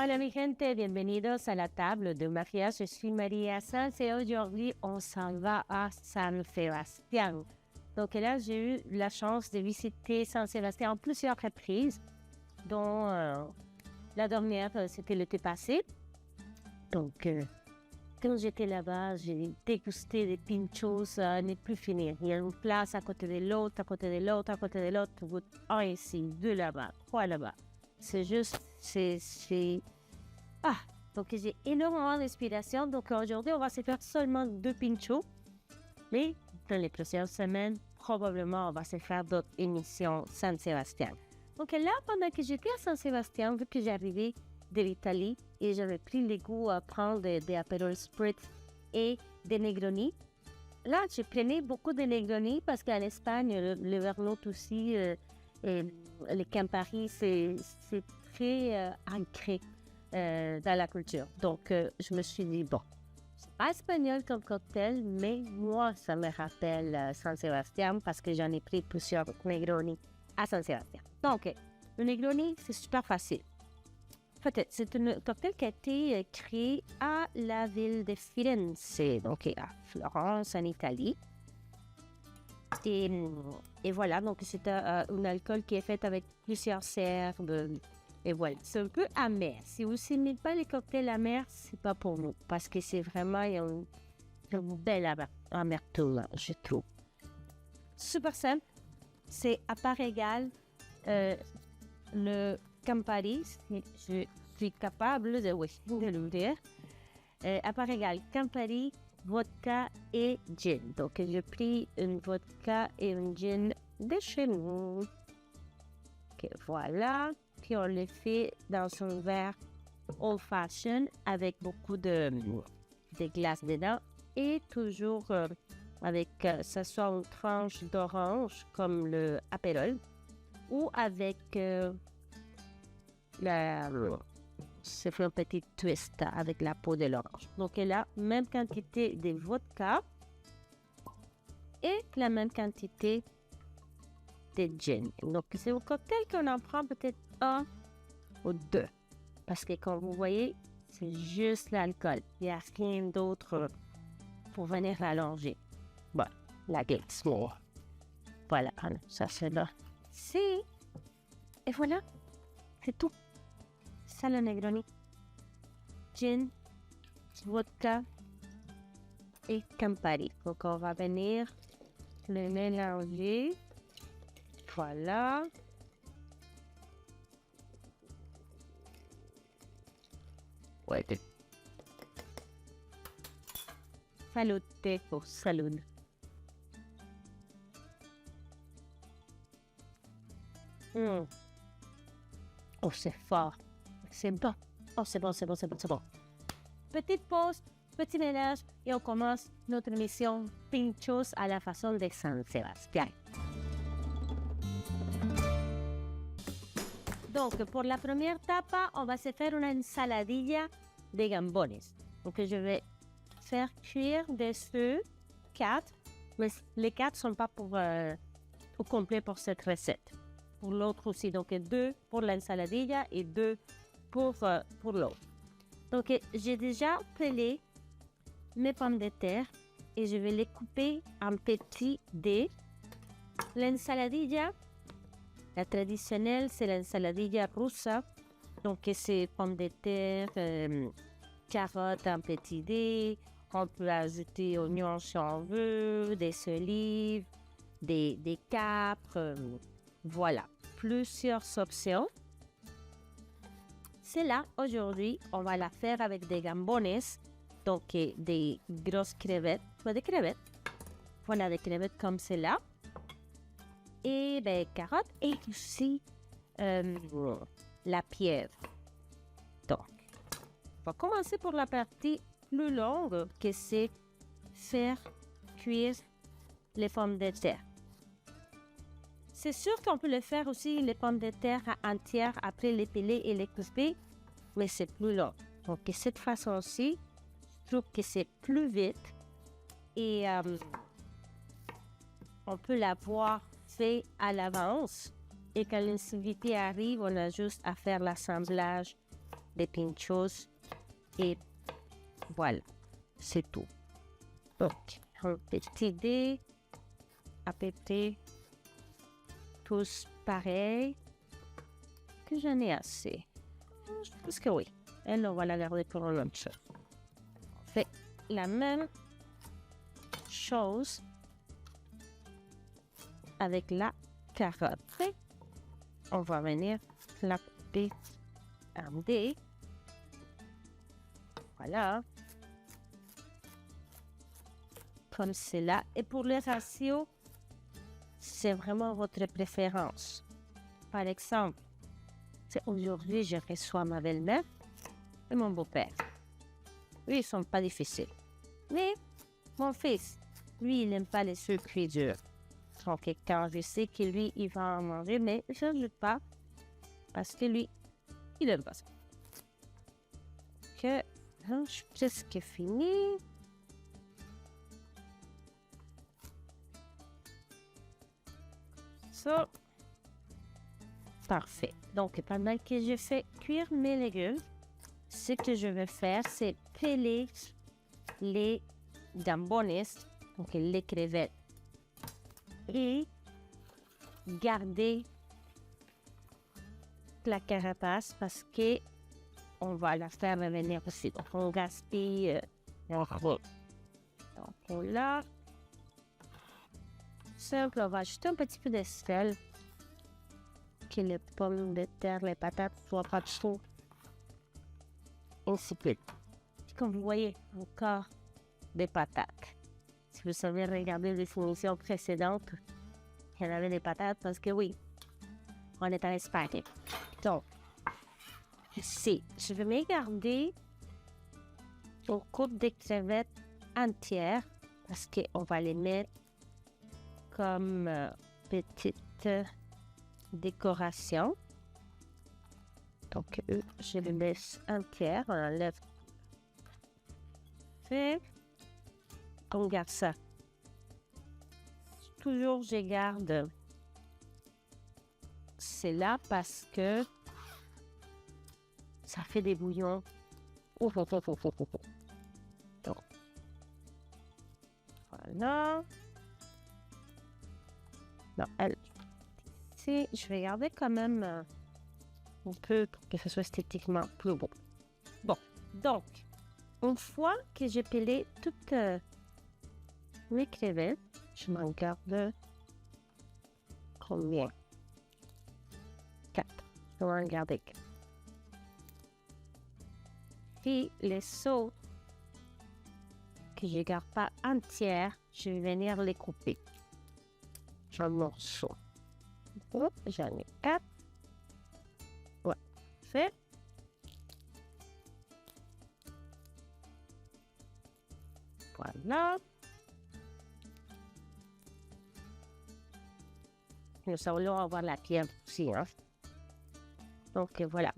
Hola mi gente, bienvenidos a la table de Maria. Je suis Maria Sanz et aujourd'hui on s'en va à San Sebastián. Donc là, j'ai eu la chance de visiter San Sebastián en plusieurs reprises, dont la dernière, c'était l'été passé. Donc, quand j'étais là-bas, j'ai dégusté des pinchos à ne plus finir. Il y a une place à côté de l'autre, à côté de l'autre, à côté de l'autre. Tu goûtes un ici, deux là-bas, trois là-bas. C'est juste, Ah, donc j'ai énormément d'inspiration. Donc aujourd'hui, on va se faire seulement 2 pinchos. Mais dans les prochaines semaines, probablement, on va se faire d'autres émissions San Sebastián. Donc là, pendant que j'étais à San Sebastián, vu que j'arrivais de l'Italie et j'avais pris le goût à prendre des Aperol Spritz et des Negroni, là, je prenais beaucoup de Negroni parce qu'en Espagne, le Vermouth aussi, le Campari, c'est très ancré dans la culture. Donc, je me suis dit, bon, c'est pas espagnol comme cocktail, mais moi, ça me rappelle San Sebastián parce que j'en ai pris plusieurs Negroni à San Sebastián. Donc, le Negroni, c'est super facile. Peut-être, c'est un cocktail qui a été créé à la ville de Firenze, donc à Florence, en Italie. Et voilà, donc c'est un alcool qui est fait avec plusieurs herbes. Et voilà, c'est un peu amer. Si vous n'aimez pas les cocktails amers, c'est pas pour vous. Parce que c'est vraiment une belle amertume, je trouve. Super simple. C'est à part égale le Campari. Je suis capable de le dire. À part égale Campari, vodka et gin. Donc, j'ai pris une vodka et une gin de chez nous. Ok, voilà. Puis on le fait dans un verre old fashion avec beaucoup de glace dedans et toujours avec ça soit une tranche d'orange comme le Aperol ou avec se fait un petit twist avec la peau de l'orange. Donc là, même quantité de vodka et la même quantité de gin. Donc c'est un cocktail qu'on en prend peut-être 1 ou 2. Parce que comme vous voyez, c'est juste l'alcool. Il n'y a rien d'autre pour venir l'allonger. Bon, la glace. Voilà, ça c'est là. Si. Et voilà, c'est tout. Ça le Negroni. Gin, vodka et Campari. Donc on va venir le mélanger. Voilà. Ouais. Salute pour salud. Oh, c'est fort. C'est bon. Oh, c'est bon. Petite pause, petit ménage et on commence notre émission Pinchos à la façon de San Sebastián. Donc, pour la première tapa, on va se faire une ensaladilla de gambones. Donc, je vais faire cuire des œufs, 4. Mais les 4 ne sont pas au complet pour cette recette. Pour l'autre aussi. Donc, 2 pour l'ensaladilla et 2 pour l'autre. Donc, j'ai déjà pelé mes pommes de terre et je vais les couper en petits dés. L'ensaladilla, la traditionnelle, c'est l'ensaladilla russa. Donc, c'est pommes de terre, carottes en petits dés. On peut ajouter oignons si on veut, des olives, des capres. Voilà, plusieurs options. Celle-là, aujourd'hui, on va la faire avec des gambones, donc des grosses crevettes, des crevettes. Voilà, des crevettes comme celle-là. Et des carottes et aussi la pieuvre. Donc, on va commencer pour la partie plus longue, que c'est faire cuire les pommes de terre. C'est sûr qu'on peut le faire aussi, les pommes de terre entières, après les peler et les couper, mais c'est plus long. Donc, de cette façon-ci, je trouve que c'est plus vite et on peut l'avoir fait à l'avance. Et quand les invités arrivent, on a juste à faire l'assemblage des pinchos et voilà, c'est tout. Donc, un petit dé, à peu près tous pareils, que j'en ai assez. Je pense que oui. Elle, on va la garder pour le lunch. On fait la même chose avec la carotte. On va venir la couper en dés. Voilà. Comme cela. Et pour le ratio, c'est vraiment votre préférence. Par exemple, aujourd'hui, je reçois ma belle-mère et mon beau-père. Eux, ils ne sont pas difficiles. Mais mon fils, lui, il n'aime pas les sucres durs. Donc, quand je sais que lui, il va en manger, mais je n'ajoute pas parce que lui, il n'aime pas ça. Que, je suis presque fini. Ça, parfait. Donc, pendant que je fais cuire mes légumes, ce que je vais faire, c'est peler les gambones, donc les crevettes, et garder la carapace parce que on va la faire revenir aussi. Donc, on gaspille. Donc là, simple, on va ajouter un petit peu de sel, que les pommes de terre, les patates ne soient pas trop insipides. Comme vous voyez, encore des patates. Si vous savez regarder les émissions précédentes, il y en avait des patates parce que oui, on est en Espagne. Donc, ici, je vais me garder une coupe de crevettes entières parce qu'on va les mettre comme petite décoration. Donc, je les laisse entières. On enlève. Fait. On garde ça. Toujours, je garde cela parce que ça fait des bouillons. Donc, voilà. Non, elle. Ici, je vais garder quand même un peu pour que ce soit esthétiquement plus beau. Bon, donc, une fois que j'ai pelé toutes mes crevettes, je m'en garde combien? 4. Je vais en garder 4. Puis les sauts que je ne garde pas entières, je vais venir les couper. En morceaux. J'en ai 4. Ouais, fait. Voilà. Nous allons avoir la pierre aussi. Hein? Donc voilà.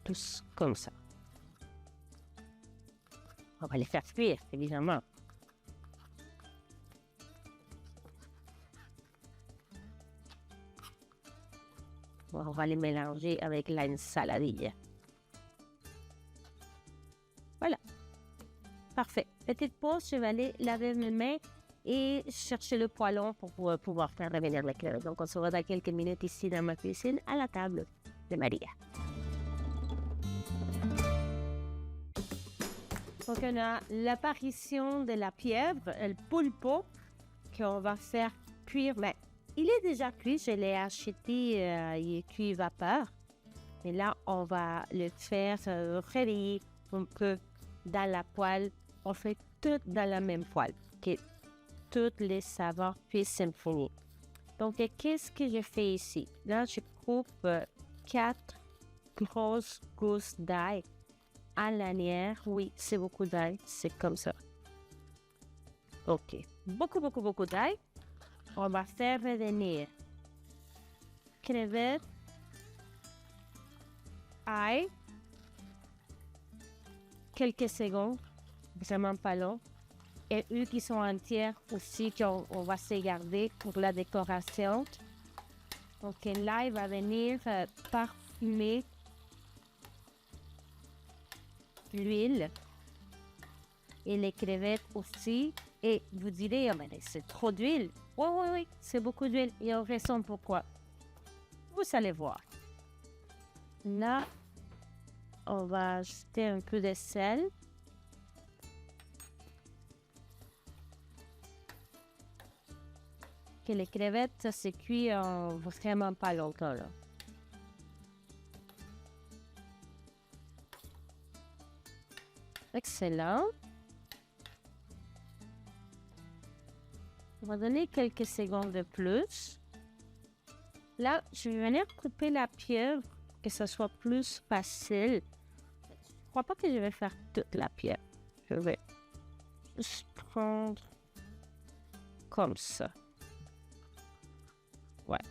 Tous comme ça. On va les faire cuire, évidemment. On va les mélanger avec l'ensaladilla. Voilà. Parfait. Petite pause, je vais aller laver mes mains et chercher le poêlon pour pouvoir faire revenir la crème. Donc, on se revoit dans quelques minutes ici dans ma cuisine à la table de Maria. Donc, on a l'apparition de la pieuvre, le pulpo, qu'on va faire cuire. Mais il est déjà cuit, je l'ai acheté, il est cuit vapeur. Mais là, on va le faire réveiller un peu dans la poêle. On fait tout dans la même poêle, que toutes les saveurs puissent s'imprégner. Donc, qu'est-ce que je fais ici? Là, je coupe 4 grosses gousses d'ail à lanière. Oui, c'est beaucoup d'ail, c'est comme ça. OK. Beaucoup d'ail. On va faire revenir crevettes, ail, quelques secondes, vraiment pas long. Et eux qui sont entières aussi, qu'on va se garder pour la décoration. Donc là, il va venir par parfumer l'huile et les crevettes aussi. Et vous direz, oh, mais c'est trop d'huile. Oui, oui, oui, c'est beaucoup d'huile. Il y a une raison pourquoi. Vous allez voir. Là, on va ajouter un peu de sel. Que les crevettes, ça se cuit en vraiment pas longtemps, là. Excellent. On va donner quelques secondes de plus. Là, je vais venir couper la pieuvre, que ce soit plus facile. Je ne crois pas que je vais faire toute la pieuvre. Je vais juste prendre comme ça. Ouais.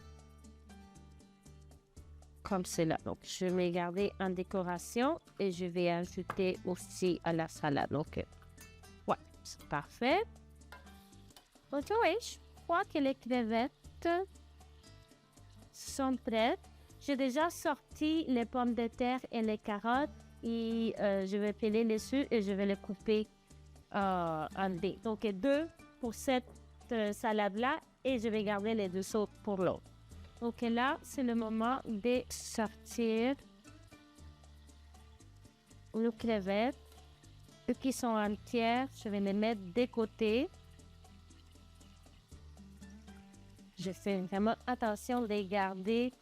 Comme cela. Donc, je vais garder en décoration et je vais ajouter aussi à la salade. Donc, ouais, c'est parfait. Donc, oui, je crois que les crevettes sont prêtes. J'ai déjà sorti les pommes de terre et les carottes et je vais peler les œufs et je vais les couper en dés. Donc, 2 pour cette salade-là et je vais garder les 2 autres pour l'autre. Donc là, c'est le moment de sortir nos crevettes. Ceux qui sont entières, je vais les mettre de côté. Je fais vraiment attention de les garder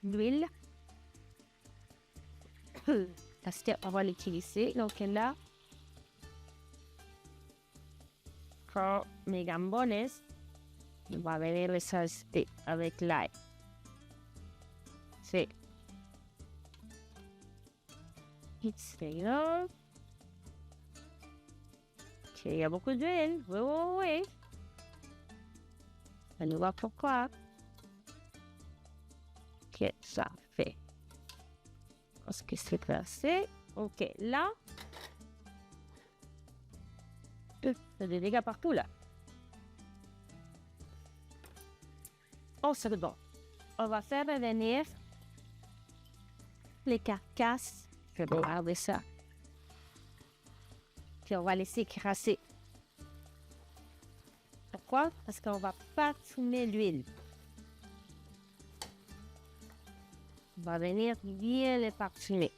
l'huile. Parce qu'on va l'utiliser. Donc là, pour mes gambones, on va venir les ajouter avec l'ail. C'est excellent. Ok, il y a beaucoup d'huile. Oui, oui, oui. On va voir pourquoi. Ok, ça fait. Parce que c'est placé. Ok, là. Il y a des dégâts partout, là. Oh, c'est bon. On va faire revenir les carcasses. Je vais regarder ça. Puis on va laisser crasser. Pourquoi? Parce qu'on va parfumer l'huile. On va venir bien les parfumer.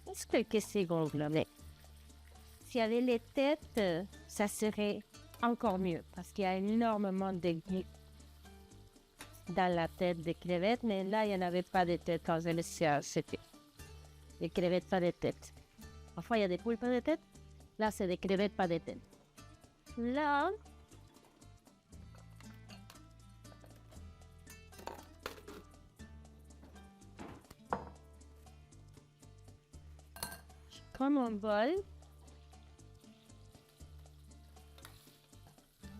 Juste quelques secondes là, mais s'il y avait les têtes, ça serait encore mieux parce qu'il y a énormément de goût dans la tête des crevettes, mais là, il n'y en avait pas de tête quand je les ai achetées. Les crevettes, pas de tête. Parfois, il y a des poules pas de tête. Là, c'est des crevettes, pas de tête. Là, je prends mon bol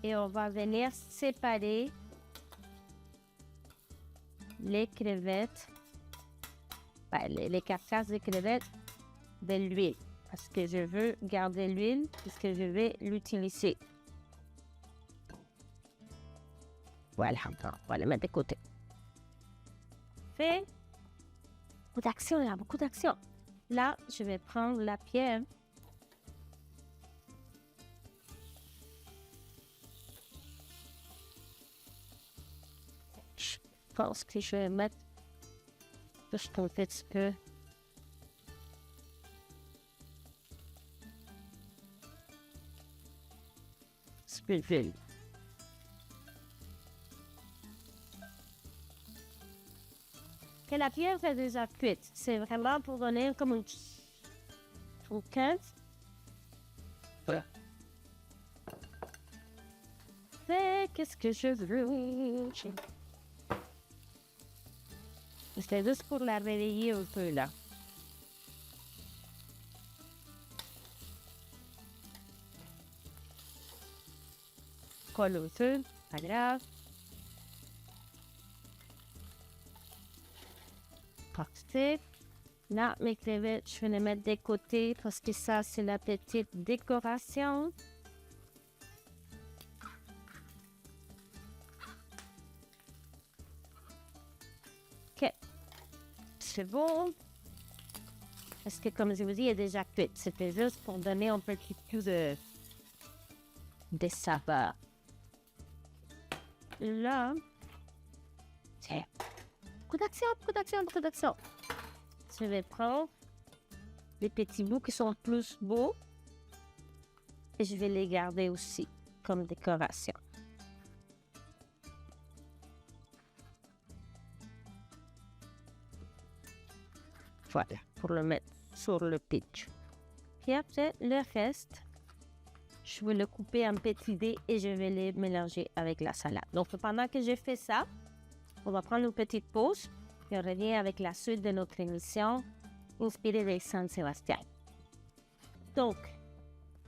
et on va venir séparer les crevettes, les carcasses de crevettes de l'huile. Parce que je veux garder l'huile puisque je vais l'utiliser. Voilà, on va le mettre de côté. Fait. Beaucoup d'action, il y a beaucoup d'action. Là, je vais prendre la pierre. Je pense que je vais mettre juste un petit peu. D'huile. Que la pierre est déjà cuite. C'est vraiment pour donner comme une croquette. Voilà. Mais qu'est-ce que je veux? C'est juste pour la réveiller un peu là. Colle au feu, pas grave. Parfait. Là, mes crevettes, je vais les mettre de côté parce que ça, c'est la petite décoration. OK. C'est bon. Parce que, comme je vous dis, il est déjà cuit. C'était juste pour donner un petit peu de saveur. Là, tiens. Production. Je vais prendre les petits bouts qui sont plus beaux et je vais les garder aussi comme décoration. Voilà, pour le mettre sur le pitch. Puis après, le reste, je vais le couper en petits dés et je vais les mélanger avec la salade. Donc, pendant que j'ai fait ça, on va prendre une petite pause et on revient avec la suite de notre émission inspirée de San Sébastien. Donc,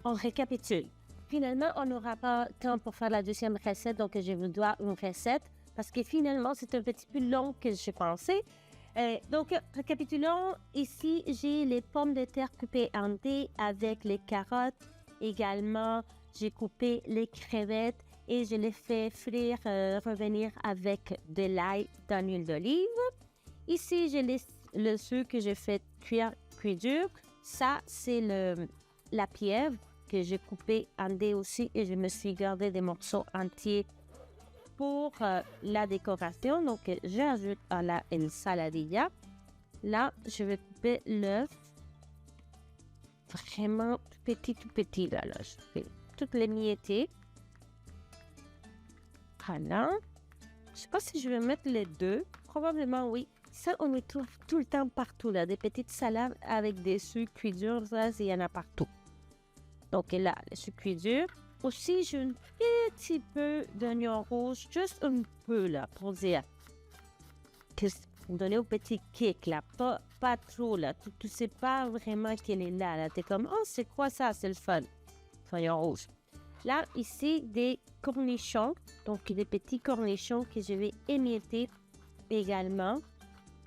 on récapitule. Finalement, on n'aura pas le temps pour faire la deuxième recette, donc je vous dois une recette parce que finalement, c'est un petit peu long que je pensais. Donc, récapitulons. Ici, j'ai les pommes de terre coupées en dés avec les carottes. Également, j'ai coupé les crevettes et je les fais frire, revenir avec de l'ail dans l'huile d'olive. Ici, j'ai le sucre que j'ai fait cuire dur. Ça, c'est la pieuvre que j'ai coupée en dés aussi et je me suis gardé des morceaux entiers pour la décoration. Donc, j'ajoute à la ensaladilla. Là, je vais couper l'œuf. Vraiment tout petit, là. Je fais toutes les miettées. Voilà. Je ne sais pas si je vais mettre les deux. Probablement, oui. Ça, on les trouve tout le temps partout, là. Des petites salades avec des sucres cuits durs, ça, il y en a partout. Donc, là, les sucres cuits durs. Aussi, j'ai un petit peu d'oignon rouge, juste un peu, là, pour dire. Pour donner un petit kick, là. Pas trop, là. Tu ne sais pas vraiment qu'elle est là. Tu es comme, oh, c'est quoi ça? C'est le fun. Oignon rouge. Là, ici, des cornichons. Donc, des petits cornichons que je vais émietter également.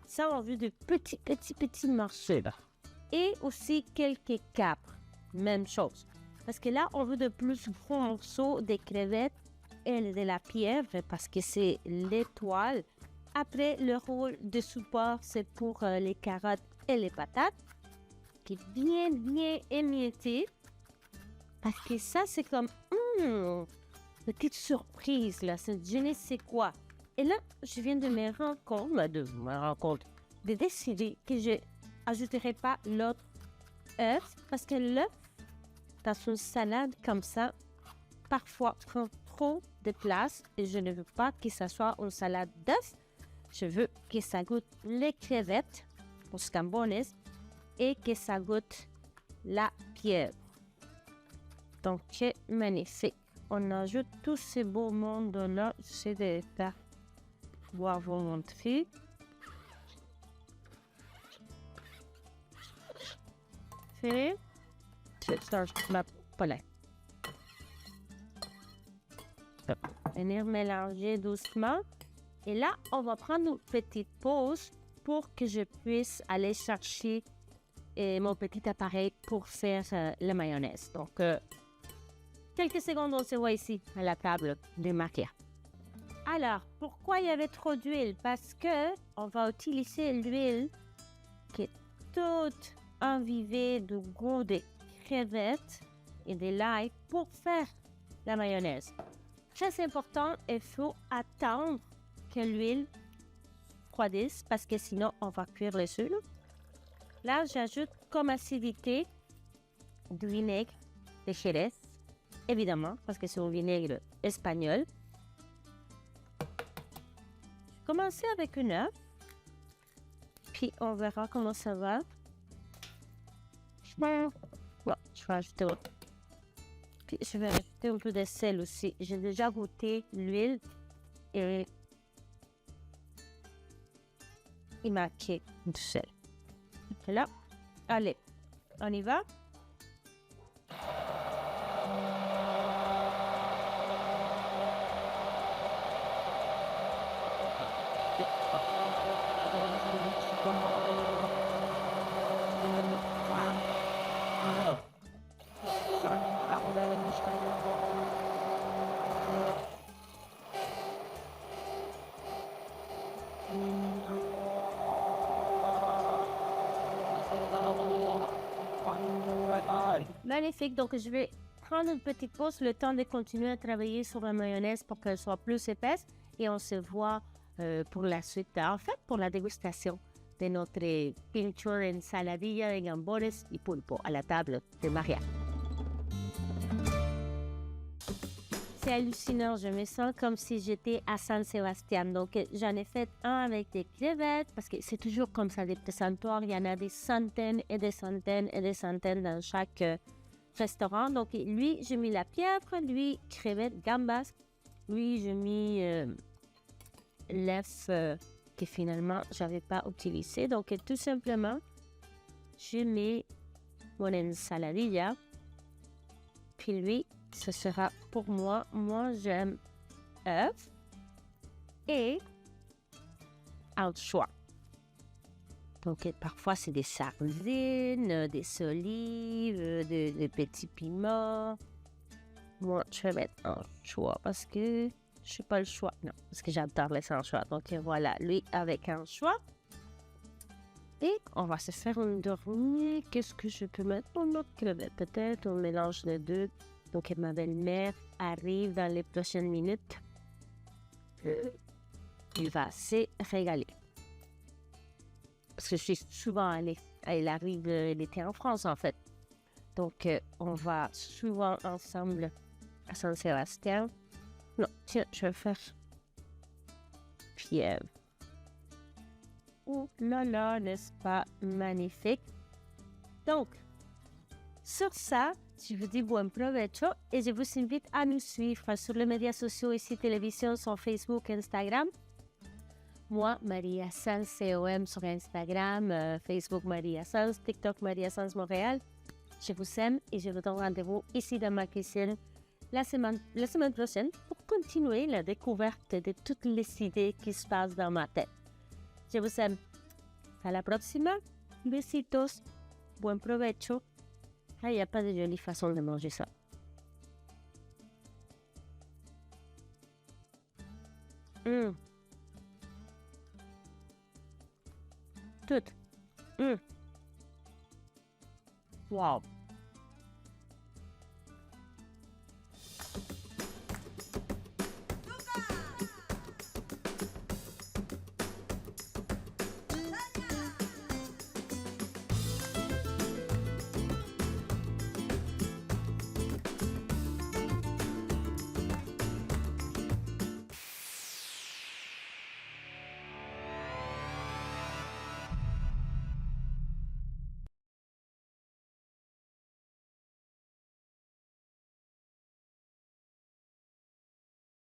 Ça, on veut de petits morceaux, là. Et aussi quelques capres. Même chose. Parce que là, on veut de plus gros morceaux des crevettes et de la pieuvre parce que c'est l'étoile. Après, le rôle de support, c'est pour les carottes et les patates qui est bien émietté. Parce que ça, c'est comme petite surprise, là. C'est je ne sais quoi. Et là, je viens de me rendre compte, de décider que je n'ajouterai pas l'autre œuf parce que l'œuf, dans une salade comme ça, parfois prend trop de place et je ne veux pas que ça soit une salade d'œuf. Je veux que ça goûte les crevettes, los gambones, et que ça goûte la pieuvre. Donc, c'est magnifique. On ajoute tous ces beaux mondes-là. J'essaie de faire pouvoir vous montrer. C'est ma palette. Venir mélanger doucement. Et là, on va prendre une petite pause pour que je puisse aller chercher mon petit appareil pour faire la mayonnaise. Donc, quelques secondes, on se voit ici à la table de Maria. Alors, pourquoi il y avait trop d'huile? Parce que on va utiliser l'huile qui est toute imbibée de goût des crevettes et de l'ail pour faire la mayonnaise. Très important, il faut attendre que l'huile refroidisse parce que sinon on va cuire les œufs. Là, j'ajoute comme acidité du vinaigre de Jerez, évidemment, parce que c'est un vinaigre espagnol. Je vais commencer avec un œuf, puis on verra comment ça va. Bon, je vais ajouter autre. Puis je vais rajouter un peu de sel aussi. J'ai déjà goûté l'huile et il manquait du sel. Et là, allez, on y va. Magnifique, donc je vais prendre une petite pause, le temps de continuer à travailler sur la mayonnaise pour qu'elle soit plus épaisse et on se voit pour la suite, en fait pour la dégustation de notre pincho ensaladilla de gambones y pulpo à la table de Maria. C'est hallucinant, je me sens comme si j'étais à San Sebastián. Donc, j'en ai fait un avec des crevettes, parce que c'est toujours comme ça, des présentoirs. Il y en a des centaines et des centaines et des centaines dans chaque restaurant. Donc, lui, j'ai mis la pieuvre, lui, crevettes, gambas. Lui, j'ai mis l'œuf que finalement, je n'avais pas utilisé. Donc, tout simplement, j'ai mis mon ensaladilla. Puis lui, ce sera pour moi. Moi, j'aime œuf et anchois. Donc, parfois, c'est des sardines, des olives, des petits piments. Moi, je vais mettre anchois parce que je n'ai pas le choix. Non, parce que j'adore les anchois. Donc, voilà, lui avec anchois. Et on va se faire une dernière. Qu'est-ce que je peux mettre dans notre crevette? Peut-être un mélange de deux. Donc, ma belle-mère arrive dans les prochaines minutes. Il va se régaler. Parce que je suis souvent allée. Elle arrive, elle était en France, en fait. Donc, on va souvent ensemble à San Sebastián. Non, tiens, je vais faire pieuvre. Oh là là, n'est-ce pas magnifique? Donc, sur ça, je vous dis bon provecho et je vous invite à nous suivre sur les médias sociaux ici, télévision, sur Facebook, Instagram. Moi, Maria Sanz, COM sur Instagram, Facebook Maria Sanz, TikTok Maria Sanz Montréal. Je vous aime et je vous donne rendez-vous ici dans ma cuisine la semaine prochaine pour continuer la découverte de toutes les idées qui se passent dans ma tête. Je vous aime. Hasta la próxima. Besitos. Buen provecho. Il n'y a pas de jolie façon de manger ça. Tout. Wow.